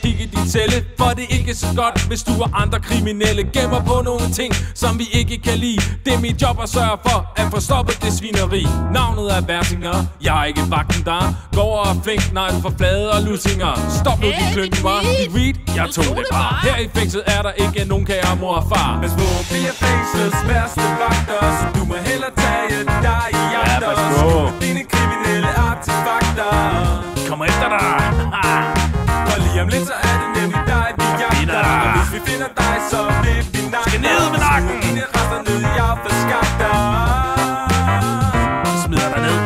Kig i din celle, for det er ikke så godt, hvis du er andre kriminelle. Gemmer på nogle ting, som vi ikke kan lide. Det er mit job at sørge for at få stoppet det svineri. Navnet er Versinger, jeg er ikke vagten der går og flink, nej for flade og lusinger. Stop nu din klønken var, dit weed, jeg tog det bare. Her i fængslet er der ikke nogen kære mor og far. Pas på, vi er fængslets værste vagter, så du må hellere tage dig i jagter. Dine kriminelle artefakter kommer efter dig. Og lige om lidt så er det nemlig dig vi jagter. Og hvis vi finder dig så vil vi nakke. Skal ned med nakken. Dine rester ned i affaldsskakter. Smider dig ned.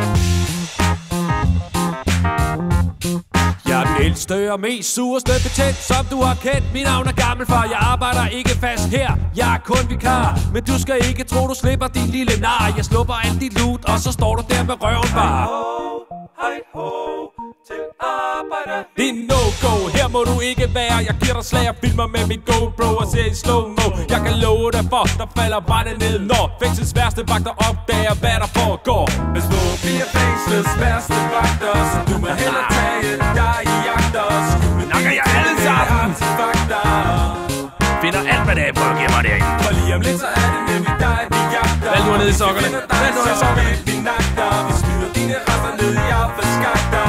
Jeg er den ældste og mest sureste betjent, som du har kendt. Mit navn er Gammelfar, jeg arbejder ikke fast her. Jeg er kun vikar, men du skal ikke tro du slipper din lille nar. Jeg slupper alt dit loot, og så står du der med røven bare. Hej ho, til arbejde. Det er no-go, her må du ikke være. Jeg giver dig slag og filmer med mit GoPro og ser i slow-mo. Jeg kan love dig for, der falder brænde ned, når fængslets værste vagter opdager, hvad der foregår. Hvis du bliver fængslets værste vagter, så du må hellere tage dig i jagter. Vi nakker jer alle sammen. Finder alt, hvad det er på at gemme mig derinde. For lige om lidt, så er det nemlig dig, vi jagter. Hvad du har nede i sokkerne? Hvad du har i sokkerne? Vi nakker, vi smider dine rester ned i affaldsskakter.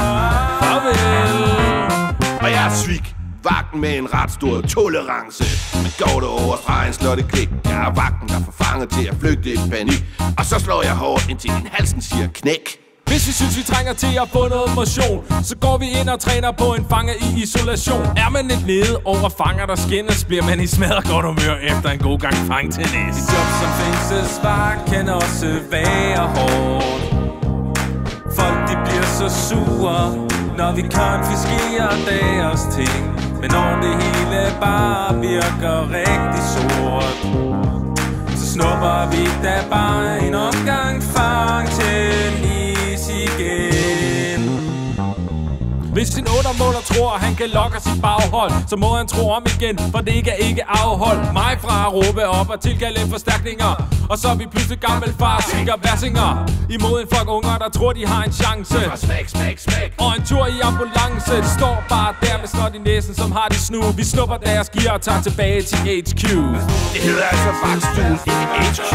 Farvel. Og jeg er Svig, vagten med en ret stor tolerance. Men går det over stregen, slår det klik. Jeg er vagten, der får fanget til at flygte i panik. Og så slår jeg hårdt, indtil din halsen siger knæk. Hvis vi synes, vi trænger til at få noget motion, så går vi ind og træner på en fange i isolation. Er man lidt nede over fanger, der skændes, bliver man i smadret godt humør efter en god gang fangtennis. Dit job som fængselsvagt kan også være hårdt. Folk de bliver så sure, når vi konfiskerer deres ting. Men når det hele bare virker rigtig sort, så snupper vi da bare en omgang fangtennis igen. Hvis din 8-måneder tror, at han kan lokke os i baghold, så må han tro om igen, for det ikke afhold mig fra at råbe op og tilkalde forstærkninger. Og så er vi pludselig Gammelfar, sikker Versinger imod en flok unger, der tror de har en chance. Smæk, smæk, smæk. Og en tur i ambulance. De står bare der med snot i næsen, som har de snu. Vi snupper deres gear og tager tilbage til HQ. Det hedder altså vagtstuen, ikke HQ.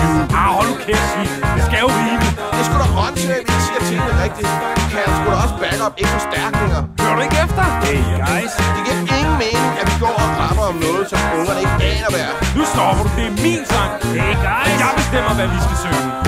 Hold nu kæft, Svig. Det skal jo rime. Det er sgu da håndtag, vi siger tingene rigtigt. Kan jeg sgu da også backup, ikke forstærkninger. Hører du ikke efter? Hey guys, det giver ingen mening, at vi går og rammer om noget, som ungerne ikke aner hvad er. Nu stopper du. Det er min sang. Hey guys. Jeg bestemmer, hvad vi skal synge.